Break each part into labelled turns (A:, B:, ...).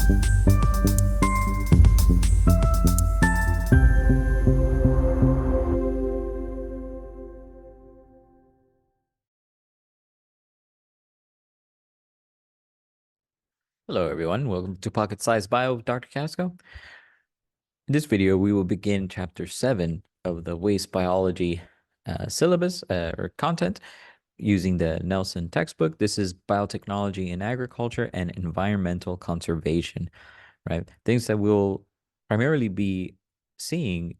A: Hello, everyone. Welcome to Pocket Size Bio with Dr. Casco. In this video, we will begin Chapter 7 of the WACE Biology syllabus or content using the Nelson textbook. This is biotechnology in agriculture and environmental conservation, right? Things that we'll primarily be seeing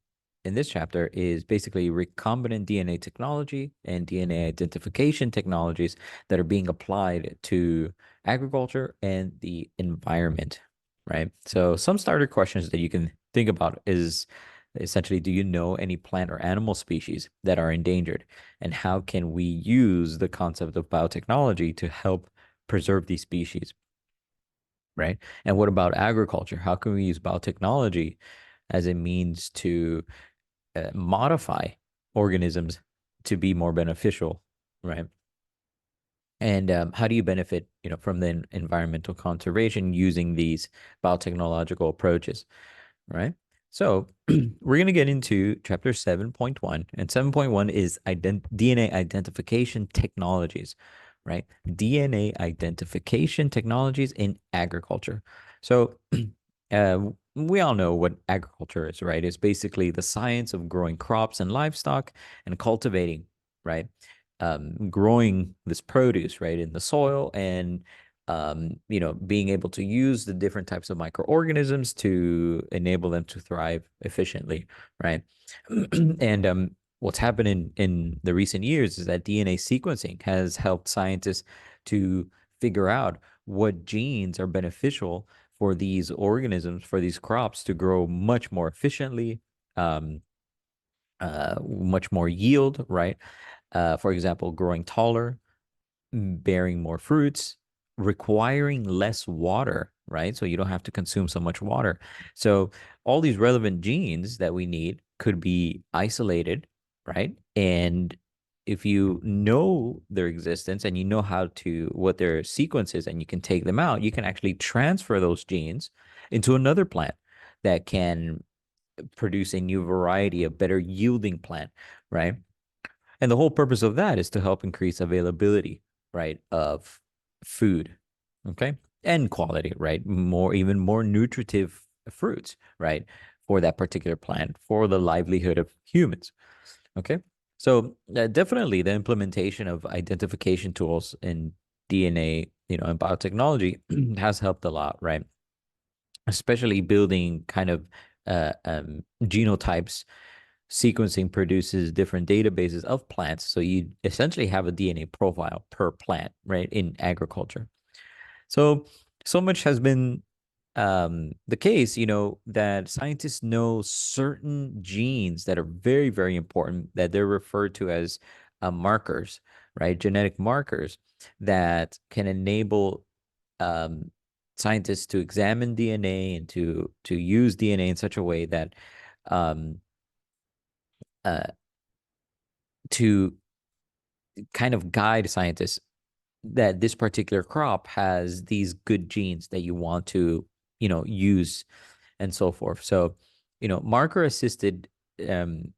A: in this chapter is basically recombinant DNA technology and DNA identification technologies that are being applied to agriculture and the environment, right? So some starter questions that you can think about is essentially, do you know any plant or animal species that are endangered? And how can we use the concept of biotechnology to help preserve these species, right? And what about agriculture? How can we use biotechnology as a means to modify organisms to be more beneficial, right? And how do you benefit, from the environmental conservation using these biotechnological approaches, right? So we're going to get into chapter 7.1, and 7.1 is DNA identification technologies, right? DNA identification technologies in agriculture. So we all know what agriculture is, right? It's basically the science of growing crops and livestock and cultivating, right? Growing this produce, right, in the soil and being able to use the different types of microorganisms to enable them to thrive efficiently, right? And what's happened in the recent years is that DNA sequencing has helped scientists to figure out what genes are beneficial for these organisms, for these crops to grow much more efficiently, much more yield, right? For example, growing taller, bearing more fruits, requiring less water, right? So you don't have to consume so much water. So all these relevant genes that we need could be isolated, right? And if you know their existence and you know what their sequence is and you can take them out, you can actually transfer those genes into another plant that can produce a new variety, a better yielding plant, right? And the whole purpose of that is to help increase availability, right, of food, okay, and quality, right? Even more nutritive fruits, right, for that particular plant, for the livelihood of humans, okay? So definitely the implementation of identification tools in DNA, and biotechnology has helped a lot, right? Especially building kind of genotypes. Sequencing produces different databases of plants. So you essentially have a DNA profile per plant, right, in agriculture. So much has been the case, that scientists know certain genes that are very, very important that they're referred to as markers, right? Genetic markers that can enable scientists to examine DNA and to use DNA in such a way that um, uh, to kind of guide scientists that this particular crop has these good genes that you want to, use and so forth. So, marker assisted um,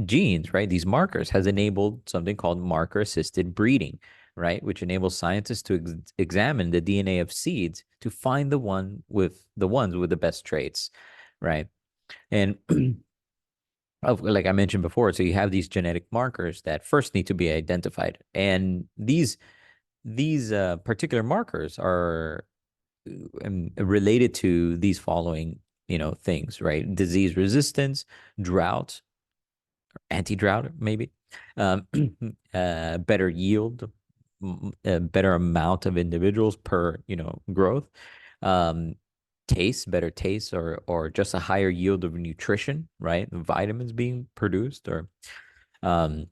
A: genes, right? These markers has enabled something called marker assisted breeding, right? Which enables scientists to examine the DNA of seeds to find the ones with the best traits, right? And like I mentioned before, so you have these genetic markers that first need to be identified, and these particular markers are related to these following, things, right? Disease resistance, drought, anti-drought, maybe, um, better yield, a better amount of individuals per, growth, um, taste, better taste, or just a higher yield of nutrition, right? Vitamins being produced, or um,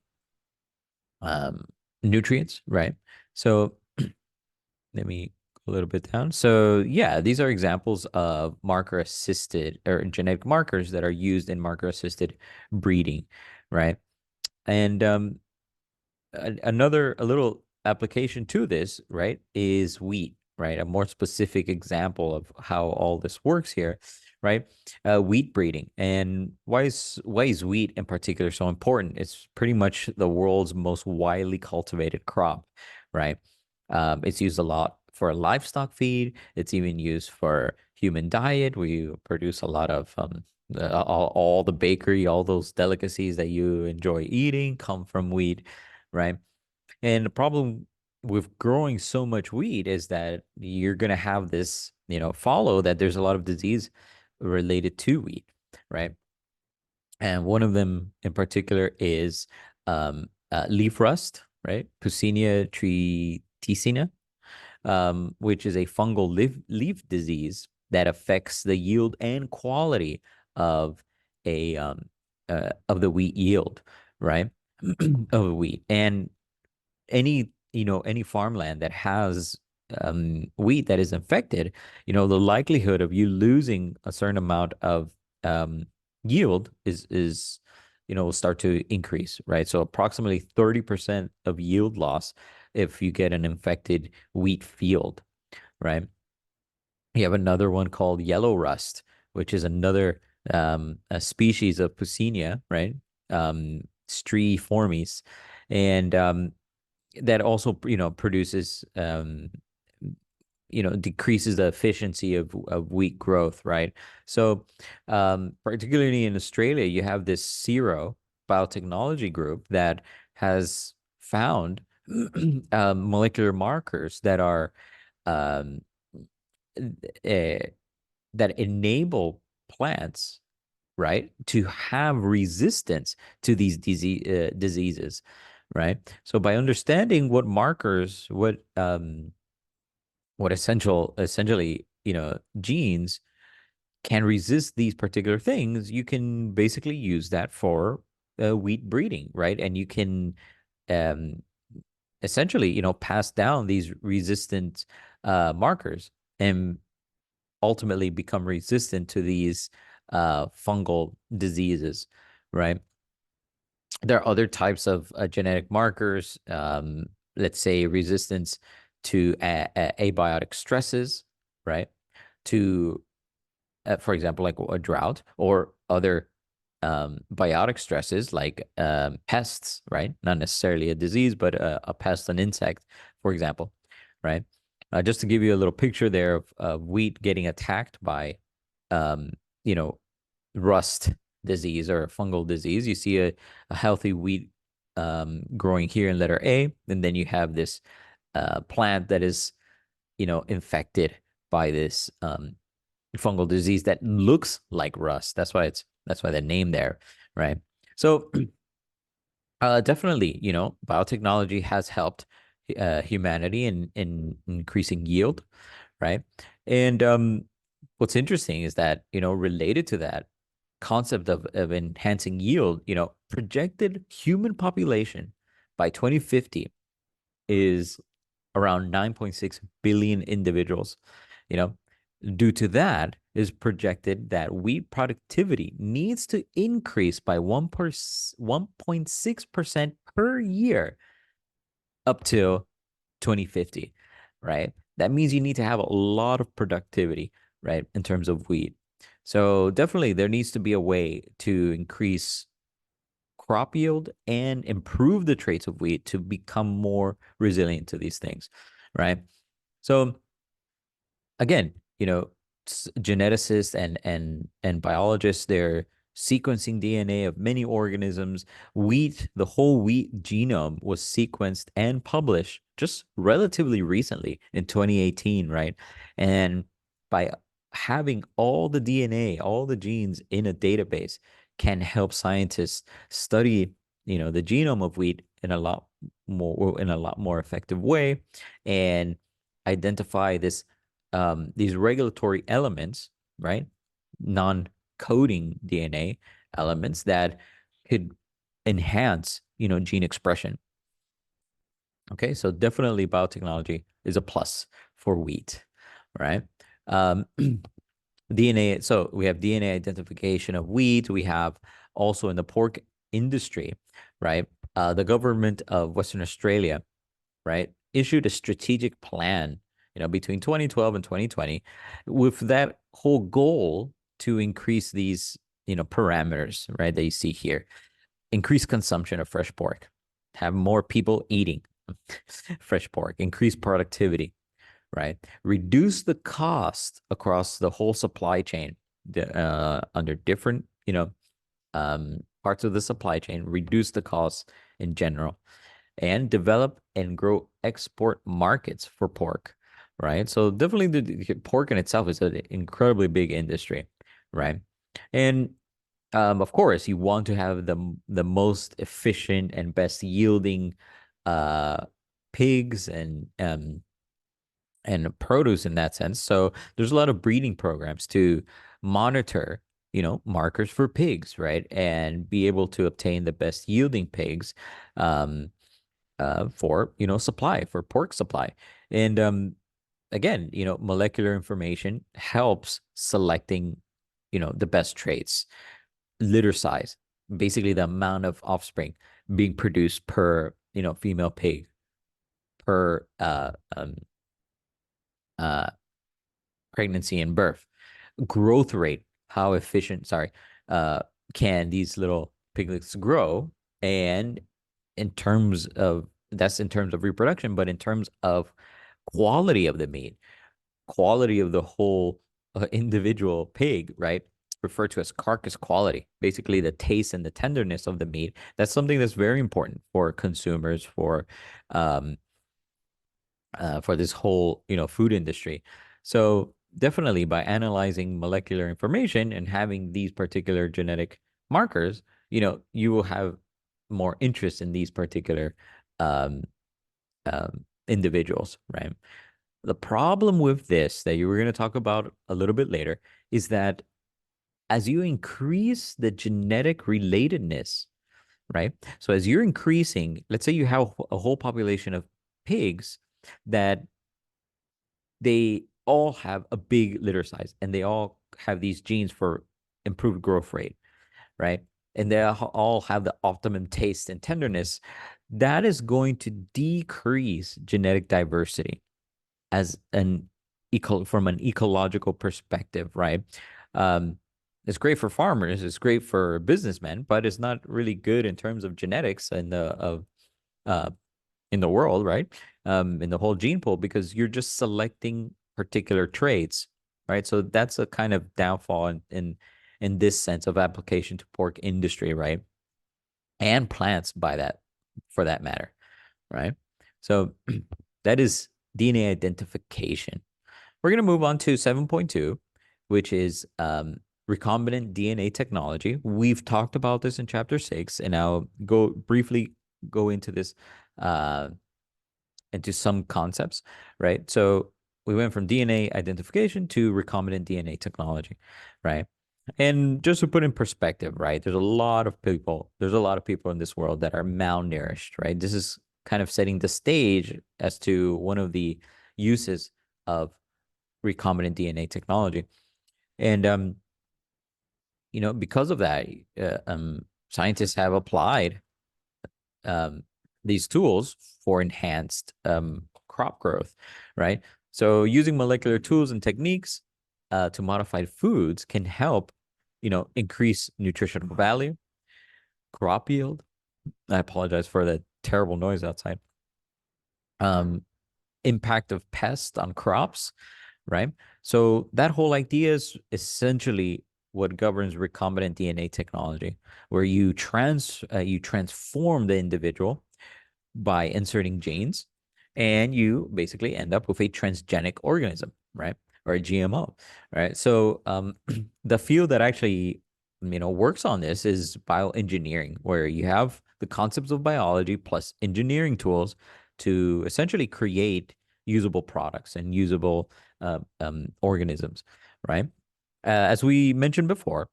A: um, nutrients, right? So let me go a little bit down. So yeah, these are examples of marker assisted or genetic markers that are used in marker assisted breeding, right? And a little application to this, right, is wheat, right? A more specific example of how all this works here, right? Wheat breeding. And why is wheat in particular so important? It's pretty much the world's most widely cultivated crop, right? It's used a lot for livestock feed. It's even used for human diet. We produce a lot of all the bakery, all those delicacies that you enjoy eating come from wheat, right? And the problem with growing so much wheat is that you're going to have this, follow that there's a lot of disease related to wheat, right? And one of them in particular is leaf rust, right? Puccinia triticina, which is a fungal leaf disease that affects the yield and quality of a of the wheat yield, right? Of wheat. And any farmland that has wheat that is infected, the likelihood of you losing a certain amount of um, yield is will start to increase, right? So approximately 30% of yield loss if you get an infected wheat field, right? You have another one called yellow rust, which is another a species of Puccinia, right? Striiformis, and that also produces decreases the efficiency of wheat growth, right? So particularly in Australia, you have this Zero biotechnology group that has found molecular markers that are um, uh, that enable plants, right, to have resistance to these diseases, right? So by understanding what markers, what essentially, genes can resist these particular things, you can basically use that for wheat breeding, right? And you can um, essentially, pass down these resistant markers and ultimately become resistant to these fungal diseases, right? There are other types of genetic markers, let's say resistance to abiotic stresses, right? To, for example, like a drought or other biotic stresses like pests, right? Not necessarily a disease, but a pest, an insect, for example, right? Just to give you a little picture there of wheat getting attacked by, um, you know, rust disease or a fungal disease. You see a healthy wheat growing here in letter A, and then you have this plant that is, infected by this fungal disease that looks like rust. That's why the name there, right? So definitely, biotechnology has helped humanity in increasing yield, right? And what's interesting is that, related to that concept of enhancing yield, projected human population by 2050 is around 9.6 billion individuals. You know, due to that, is projected that wheat productivity needs to increase by 1.6% per year up to 2050, right? That means you need to have a lot of productivity, right, in terms of wheat. So definitely there needs to be a way to increase crop yield and improve the traits of wheat to become more resilient to these things, right? So again, geneticists and biologists, they're sequencing DNA of many organisms. The whole wheat genome was sequenced and published just relatively recently in 2018, right? And by having all the DNA, all the genes in a database can help scientists study, the genome of wheat in a lot more effective way and identify these regulatory elements, right? Non-coding DNA elements that could enhance, gene expression. Okay, so definitely biotechnology is a plus for wheat, right? Um, DNA. So we have DNA identification of wheat. We have also in the pork industry, right? The government of Western Australia, right, issued a strategic plan between 2012 and 2020, with that whole goal to increase these, parameters, right, that you see here. Increase consumption of fresh pork, have more people eating fresh pork, increase productivity, right? Reduce the cost across the whole supply chain, under different, parts of the supply chain, reduce the costs in general, and develop and grow export markets for pork, right? So definitely the pork in itself is an incredibly big industry, right? And of course, you want to have the most efficient and best yielding uh pigs and produce in that sense. So there's a lot of breeding programs to monitor, markers for pigs, right? And be able to obtain the best yielding pigs um for, supply, for pork supply. And again, molecular information helps selecting, the best traits, litter size, basically the amount of offspring being produced per, female pig, per uh pregnancy and birth, growth rate, how efficient, sorry, uh can these little piglets grow, and in terms of, that's in terms of reproduction, but in terms of quality of the meat, quality of the whole individual pig, right? Referred to as carcass quality, basically the taste and the tenderness of the meat. That's something that's very important for consumers, um, for this whole, food industry. So definitely by analyzing molecular information and having these particular genetic markers, you will have more interest in these particular um, individuals, right? The problem with this that you were going to talk about a little bit later is that as you increase the genetic relatedness, right? So as you're increasing, let's say you have a whole population of pigs that they all have a big litter size and they all have these genes for improved growth rate, right? And they all have the optimum taste and tenderness. That is going to decrease genetic diversity as an from an ecological perspective, right? Um, it's great for farmers, it's great for businessmen, but it's not really good in terms of genetics and the of uh in the world, right? In the whole gene pool, because you're just selecting particular traits, right? So that's a kind of downfall in this sense of application to pork industry, right? And plants by that, for that matter, right? So that is DNA identification. We're going to move on to 7.2, which is recombinant DNA technology. We've talked about this in chapter 6, and I'll briefly go into this, into some concepts, right? So we went from DNA identification to recombinant DNA technology, right? And just to put in perspective, right? There's a lot of people in this world that are malnourished, right? This is kind of setting the stage as to one of the uses of recombinant DNA technology. And because of that, scientists have applied um, these tools for enhanced crop growth, right? So using molecular tools and techniques to modify foods can help, increase nutritional value, crop yield. I apologize for the terrible noise outside. Um, Impact of pests on crops, right? So that whole idea is essentially what governs recombinant DNA technology, where you transform the individual by inserting genes, and you basically end up with a transgenic organism, right? Or a GMO, right? So the field that actually, works on this is bioengineering, where you have the concepts of biology plus engineering tools to essentially create usable products and usable organisms, right? As we mentioned before,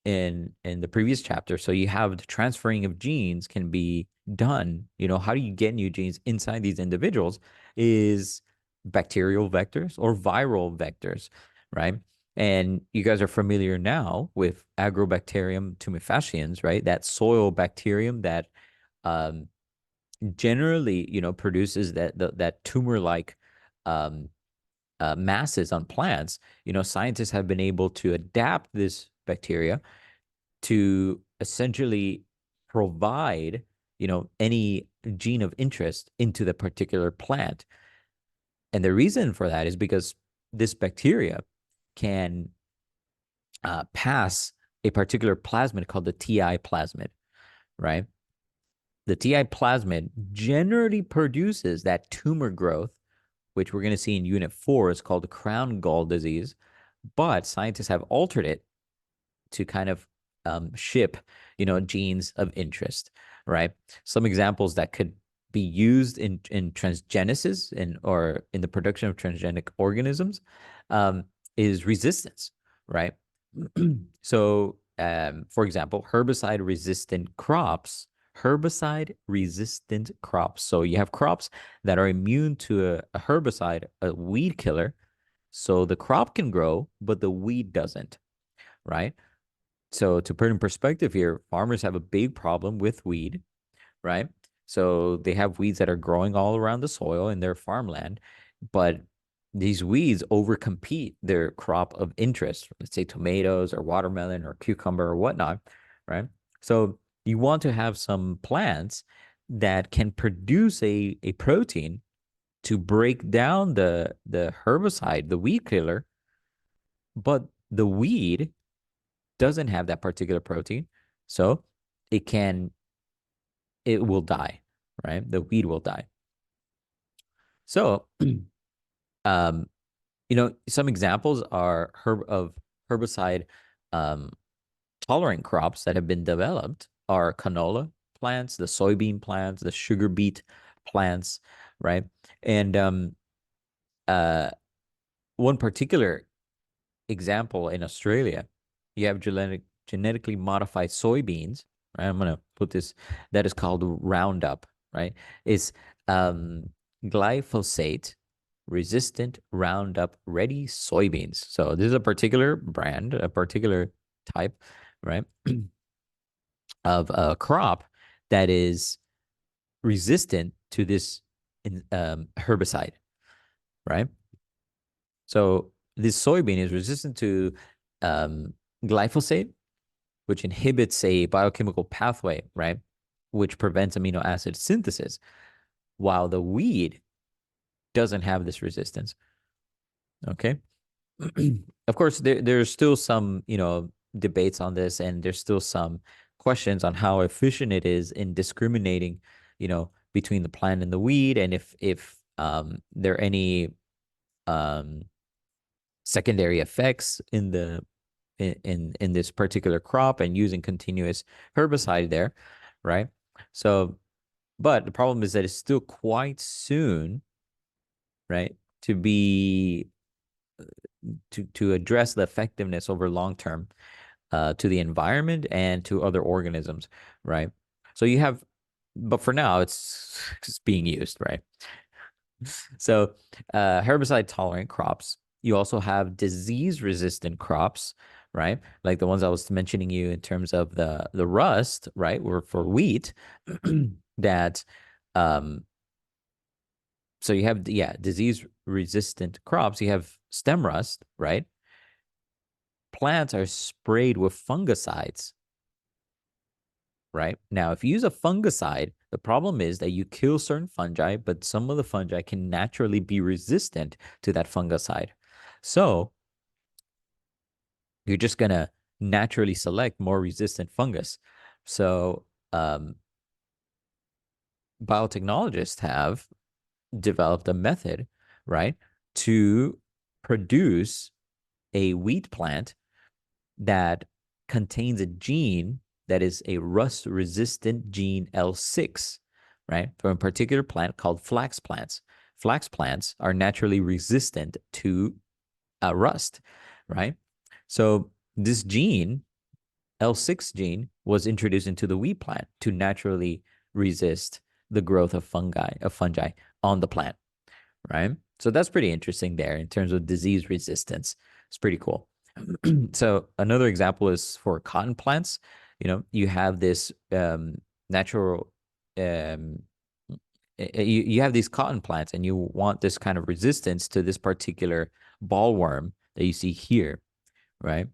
A: in the previous chapter, so you have the transferring of genes can be done. How do you get new genes inside these individuals is bacterial vectors or viral vectors, right? And you guys are familiar now with Agrobacterium tumefaciens, right? That soil bacterium that um, generally, produces that tumor-like um, masses on plants, scientists have been able to adapt this bacteria to essentially provide, any gene of interest into the particular plant. And the reason for that is because this bacteria can pass a particular plasmid called the TI plasmid, right? The TI plasmid generally produces that tumor growth, which we're going to see in Unit 4 is called crown gall disease. But scientists have altered it to kind of ship, genes of interest, right? Some examples that could be used in transgenesis or in the production of transgenic organisms um, is resistance, right? So, for example, herbicide resistant crops. So you have crops that are immune to a herbicide, a weed killer. So the crop can grow, but the weed doesn't, right? So to put in perspective here, farmers have a big problem with weed, right? So they have weeds that are growing all around the soil in their farmland, but these weeds overcompete their crop of interest, let's say tomatoes or watermelon or cucumber or whatnot, right? So you want to have some plants that can produce a protein to break down the herbicide, the weed killer, but the weed doesn't have that particular protein, so it can it will die, right? The weed will die. So, um, some examples are herbicide um, tolerant crops that have been developed are canola plants, the soybean plants, the sugar beet plants, right? And uh, one particular example in Australia, you have genetically modified soybeans, right? I'm gonna put this that is called Roundup, right? It's um, glyphosate resistant Roundup ready soybeans. So this is a particular brand, a particular type, right, of a crop that is resistant to this herbicide, right? So this soybean is resistant to um, glyphosate, which inhibits a biochemical pathway, right, which prevents amino acid synthesis, while the weed doesn't have this resistance. Okay. Of course, there's still some, debates on this, and there's still some questions on how efficient it is in discriminating, between the plant and the weed, and if there are any um secondary effects in this particular crop and using continuous herbicide there, right? So, but the problem is that it's still quite soon, right, to be to address the effectiveness over long term to the environment and to other organisms, right? So you have, but for now, it's being used, right? So, herbicide tolerant crops. You also have disease resistant crops, right? Like the ones I was mentioning you in terms of the rust, right? Or for wheat, that um so you have, yeah, disease resistant crops. You have stem rust, right? Plants are sprayed with fungicides, right? Now, if you use a fungicide, the problem is that you kill certain fungi, but some of the fungi can naturally be resistant to that fungicide. So you're just gonna naturally select more resistant fungus. So biotechnologists have developed a method, right, to produce a wheat plant that contains a gene that is a rust resistant gene L6, right? From a particular plant called flax plants. Flax plants are naturally resistant to rust, right? So this gene, L6 gene, was introduced into the wheat plant to naturally resist the growth of fungi on the plant, right? So that's pretty interesting there in terms of disease resistance. It's pretty cool. So another example is for cotton plants. You have this natural um, you have these cotton plants and you want this kind of resistance to this particular ballworm that you see here, right?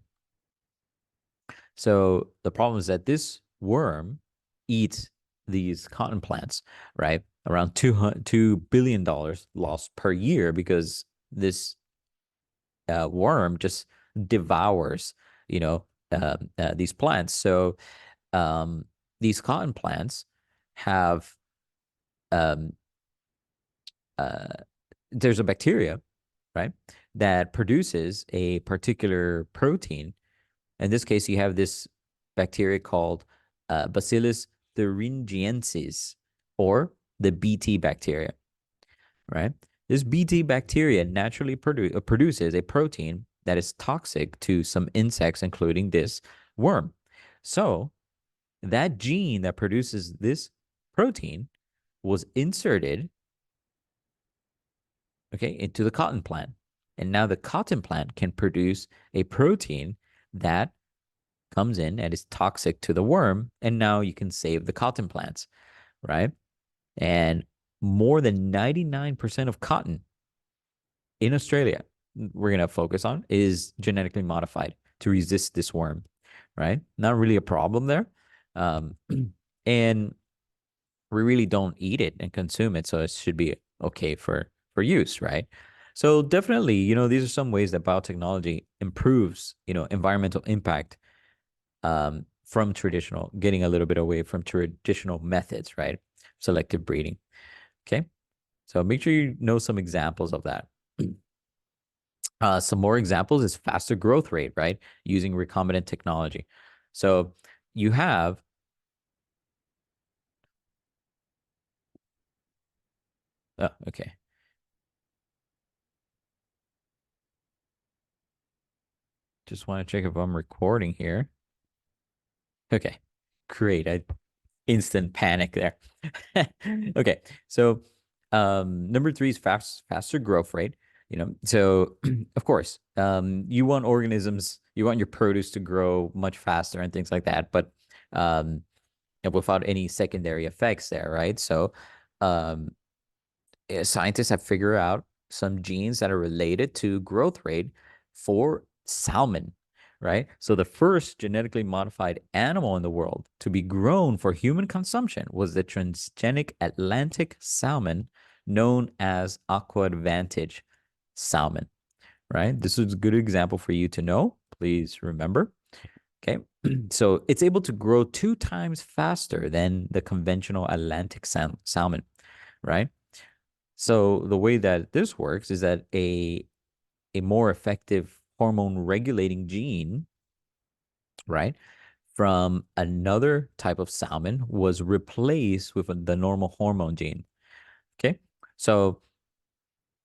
A: So the problem is that this worm eats these cotton plants, right? Around $2 billion lost per year because this worm just devours, you know, these plants. So um, these cotton plants have um, uh, there's a bacteria, right, that produces a particular protein. In this case, you have this bacteria called Bacillus thuringiensis, or the Bt bacteria, right? This Bt bacteria naturally produces a protein that is toxic to some insects, including this worm. So that gene that produces this protein was inserted, okay, into the cotton plant. And now the cotton plant can produce a protein that comes in and is toxic to the worm. And now you can save the cotton plants, right? And more than 99% of cotton in Australia, we're going to focus on, is genetically modified to resist this worm, right? Not really a problem there. Um, and we really don't eat it and consume it, so it should be okay for use, right? So definitely, these are some ways that biotechnology improves, environmental impact from getting a little bit away from traditional methods, right? Selective breeding. Okay. So make sure you know some examples of that. Some more examples is faster growth rate, right? Using recombinant technology. So you have, okay. Just want to check if I'm recording here. Okay, great. I instant panic there. Okay, so number three is faster growth rate. So of course, you want you want your produce to grow much faster and things like that, but um, without any secondary effects there, right? So um, scientists have figured out some genes that are related to growth rate for salmon, right? So the first genetically modified animal in the world to be grown for human consumption was the transgenic Atlantic salmon known as Aqua Advantage salmon, right? This is a good example for you to know. Please remember. Okay. So it's able to grow 2 times faster than the conventional Atlantic salmon, right? So the way that this works is that a more effective hormone regulating gene, right, from another type of salmon was replaced with the normal hormone gene. Okay. So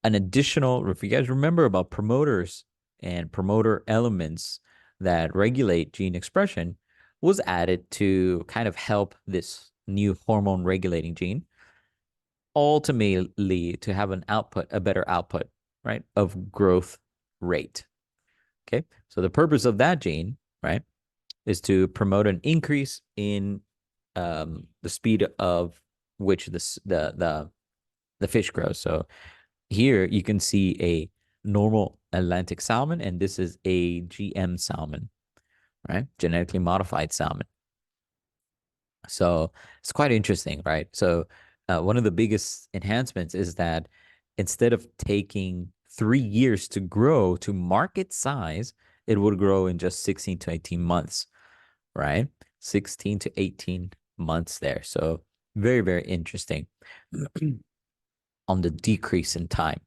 A: an additional, if you guys remember about promoters and promoter elements that regulate gene expression, was added to kind of help this new hormone regulating gene ultimately to have a better output, right, of growth rate. Okay. So the purpose of that gene, right, is to promote an increase in the speed of which the fish grows. So here you can see a normal Atlantic salmon, and this is a GM salmon, right? Genetically modified salmon. So it's quite interesting, right? So one of the biggest enhancements is that instead of taking 3 years to grow to market size, it would grow in just 16 to 18 months, right? 16 to 18 months there. So very, very interesting on the decrease in time,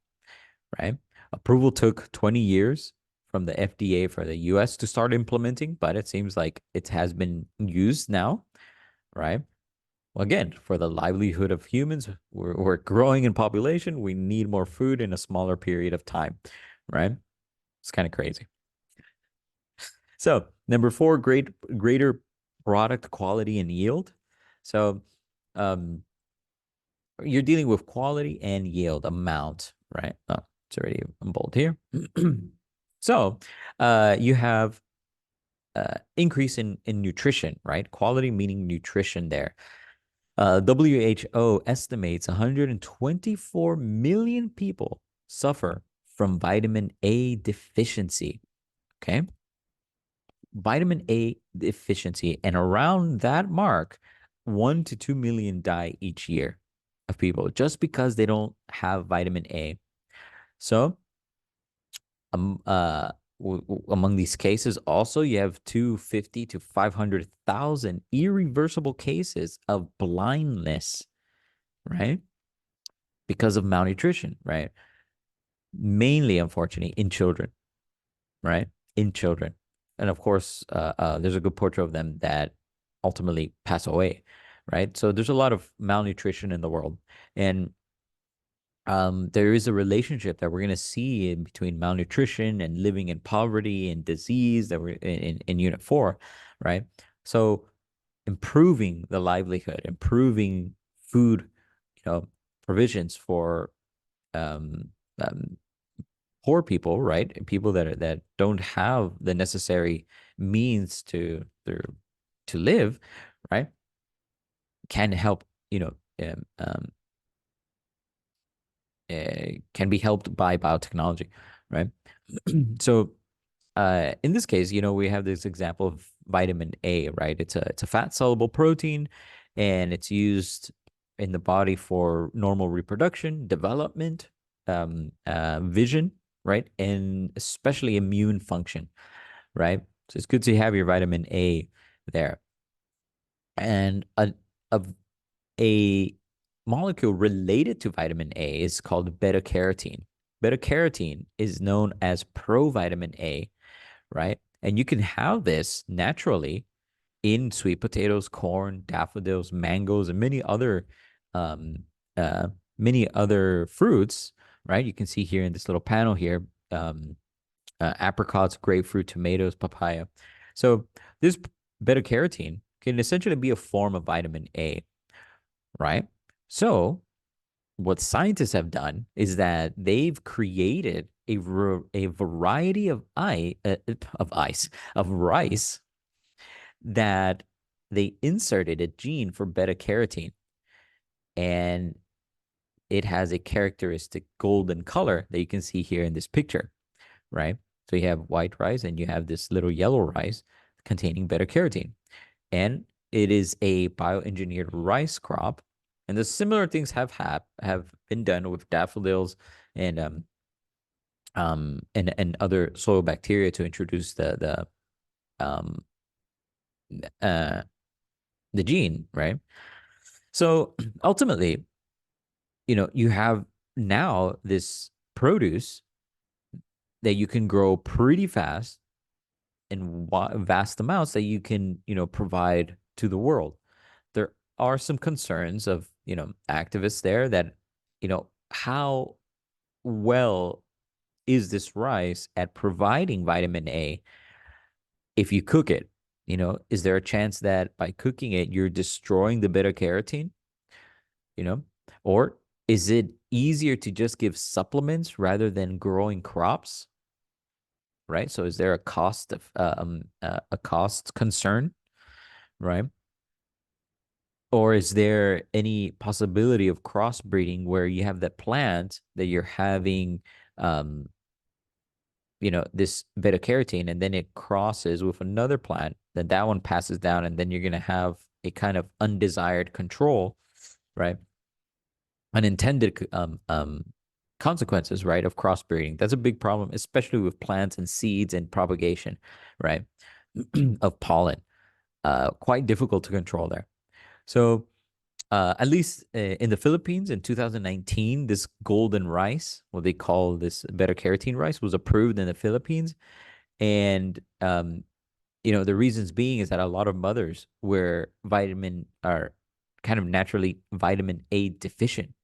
A: right? Approval took 20 years from the FDA for the US to start implementing, but it seems like it has been used now, right? Well, again, for the livelihood of humans, we're growing in population. We need more food in a smaller period of time, right? It's kind of crazy. So number four, greater product quality and yield. So um, you're dealing with quality and yield amount, right? Oh, it's already in bold here. So you have increase in nutrition, right? Quality meaning nutrition there. WHO estimates 124 million people suffer from vitamin A deficiency. Okay. Vitamin A deficiency. And around that mark, 1 to 2 million die each year of people just because they don't have vitamin A. So, um, uh, among these cases, also you have 250 to 500,000 irreversible cases of blindness, right? Because of malnutrition, right? Mainly, unfortunately, in children, right? In children. And of course, there's a good portrait of them that ultimately pass away, right? So there's a lot of malnutrition in the world. And there is a relationship that we're going to see in between malnutrition and living in poverty and disease that we're in Unit 4, right? So improving the livelihood, improving food, provisions for um, um, poor people, right? People that don't have the necessary means to live, right? Can help, um, um, can be helped by biotechnology, right? So, in this case, we have this example of vitamin A, right? It's a fat soluble protein, and it's used in the body for normal reproduction, development, vision, right, and especially immune function, right? So it's good to have your vitamin A there, and a a molecule related to vitamin A is called beta carotene. Beta carotene is known as provitamin A, right? And you can have this naturally in sweet potatoes, corn, daffodils, mangoes, and um, uh, many other fruits, right? You can see here in this little panel here, apricots, grapefruit, tomatoes, papaya. So this beta carotene can essentially be a form of vitamin A, right? So what scientists have done is that they've created a variety of rice that they inserted a gene for beta carotene, and it has a characteristic golden color that you can see here in this picture, right? So you have white rice and you have this little yellow rice containing beta carotene, and it is a bioengineered rice crop. And the similar things have been done with daffodils and and other soil bacteria to introduce um uh the gene, right? So ultimately, you have now this produce that you can grow pretty fast in vast amounts that you can, provide to the world. There are some concerns of, activists there that, how well is this rice at providing vitamin A if you cook it? Is there a chance that by cooking it, you're destroying the beta carotene? You know, or is it easier to just give supplements rather than growing crops? Right. So is there a cost concern, right? Or is there any possibility of crossbreeding where you have that plant that you're having, um, this beta carotene, and then it crosses with another plant, then that one passes down, and then you're going to have a kind of undesired control, right? Unintended consequences, right, of crossbreeding. That's a big problem, especially with plants and seeds and propagation, right, of pollen. Quite difficult to control there. So, at least in the Philippines in 2019, this golden rice, what they call this beta carotene rice, was approved in the Philippines. And, the reasons being is that a lot of mothers were are kind of naturally vitamin A deficient,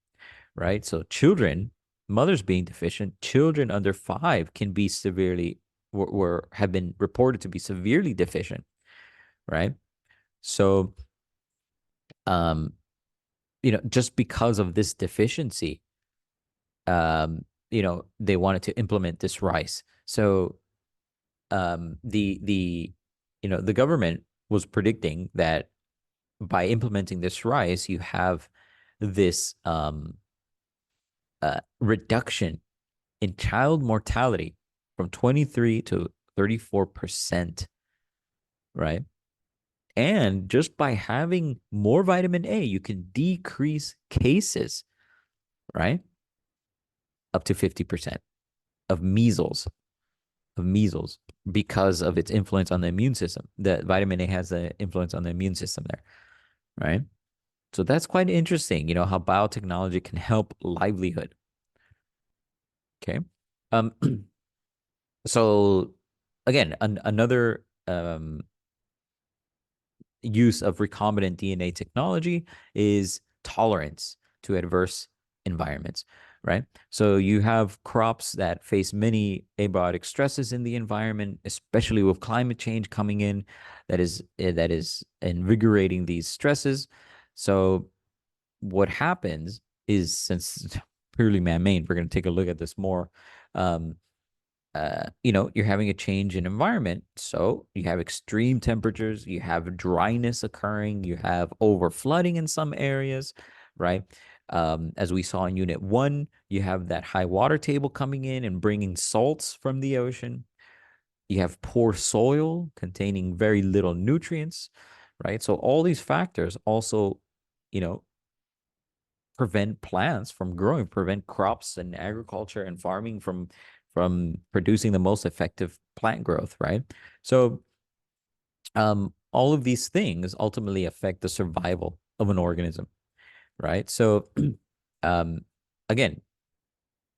A: right? So children, mothers being deficient, children under 5 can be have been reported to be severely deficient, right? So, um, just because of this deficiency, they wanted to implement this rice. So, the government was predicting that by implementing this rice, you have this reduction in child mortality from 23 to 34%, right? And just by having more vitamin A, you can decrease cases, right? Up to 50% of measles, because of its influence on the immune system. The vitamin A has an influence on the immune system there, right? So that's quite interesting, how biotechnology can help livelihood. Okay. Um, so again, another use of recombinant DNA technology is tolerance to adverse environments, right? So you have crops that face many abiotic stresses in the environment, especially with climate change coming in, that is invigorating these stresses. So what happens is, since it's purely man-made, we're going to take a look at this more. Um, you're having a change in environment. So you have extreme temperatures, you have dryness occurring, you have over flooding in some areas, right? As we saw in Unit 1, you have that high water table coming in and bringing salts from the ocean. You have poor soil containing very little nutrients, right? So all these factors also, you know, prevent plants from growing, prevent crops and agriculture and farming from producing the most effective plant growth, right? So all of these things ultimately affect the survival of an organism, right? So um, again,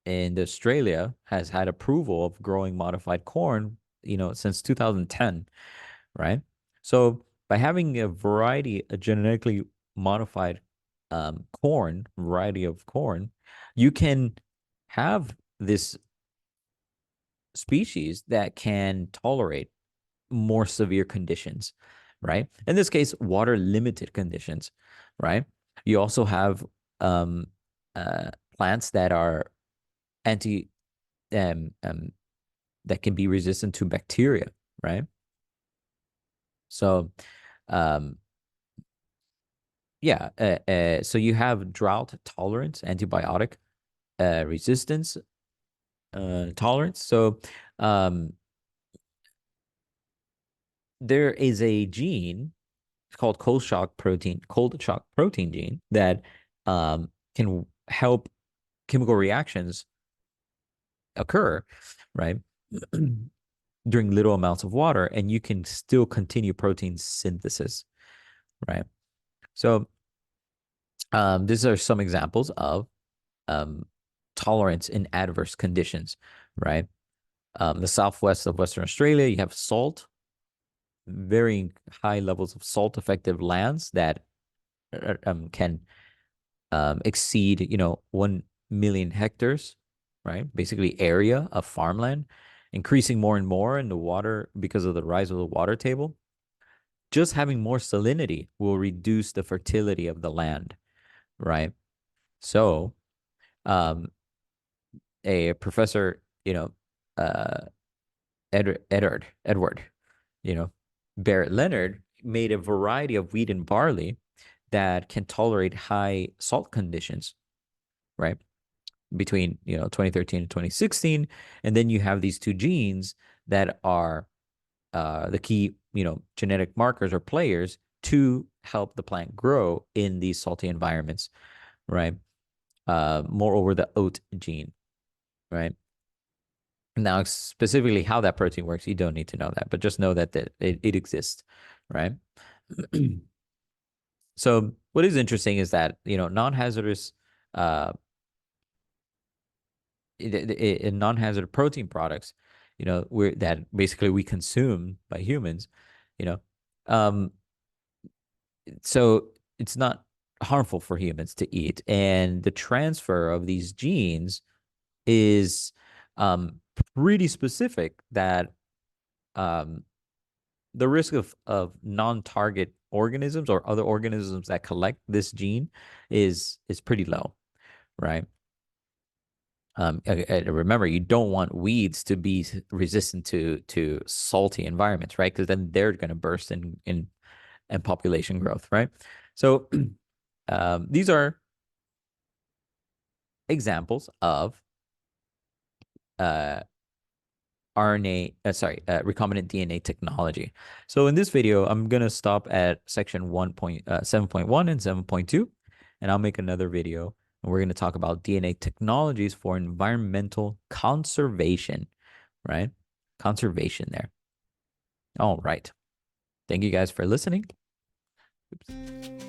A: and Australia has had approval of growing modified corn, since 2010, right? So by having a genetically modified variety of corn, you can have this species that can tolerate more severe conditions, right? In this case, water limited conditions, right? You also have um, uh, plants that are anti um, um, that can be resistant to bacteria, right? So um, yeah, so you have drought tolerance, antibiotic resistance tolerance. So um, there is a gene called cold shock protein gene that can help chemical reactions occur, right? During little amounts of water, and you can still continue protein synthesis, right? So these are some examples of um, tolerance in adverse conditions, right? The southwest of Western Australia, you have salt, very high levels of salt effective lands that can exceed, 1 million hectares, right? Basically, area of farmland, increasing more and more in the water because of the rise of the water table. Just having more salinity will reduce the fertility of the land, right? So, um, a professor, uh, Edward, you know, Barrett Leonard made a variety of wheat and barley that can tolerate high salt conditions, right? Between 2013 and 2016, and then you have these two genes that are the key genetic markers or players to help the plant grow in these salty environments, right? Moreover, the oat gene, right? Now, specifically how that protein works, you don't need to know that, but just know that it exists, right? So what is interesting is that non-hazardous uh, in non-hazardous protein products, that basically we consume by humans, you know, um, so it's not harmful for humans to eat, and the transfer of these genes is um, pretty specific that um, the risk of non-target organisms or other organisms that collect this gene is pretty low, right? Remember, you don't want weeds to be resistant to salty environments, right? Because then they're going to burst and population growth, right? So these are examples of uh, recombinant DNA technology. So in this video, I'm going to stop at section 7.1 and 7.2, and I'll make another video, and we're going to talk about DNA technologies for environmental conservation, right? Conservation there. All right. Thank you guys for listening. Oops.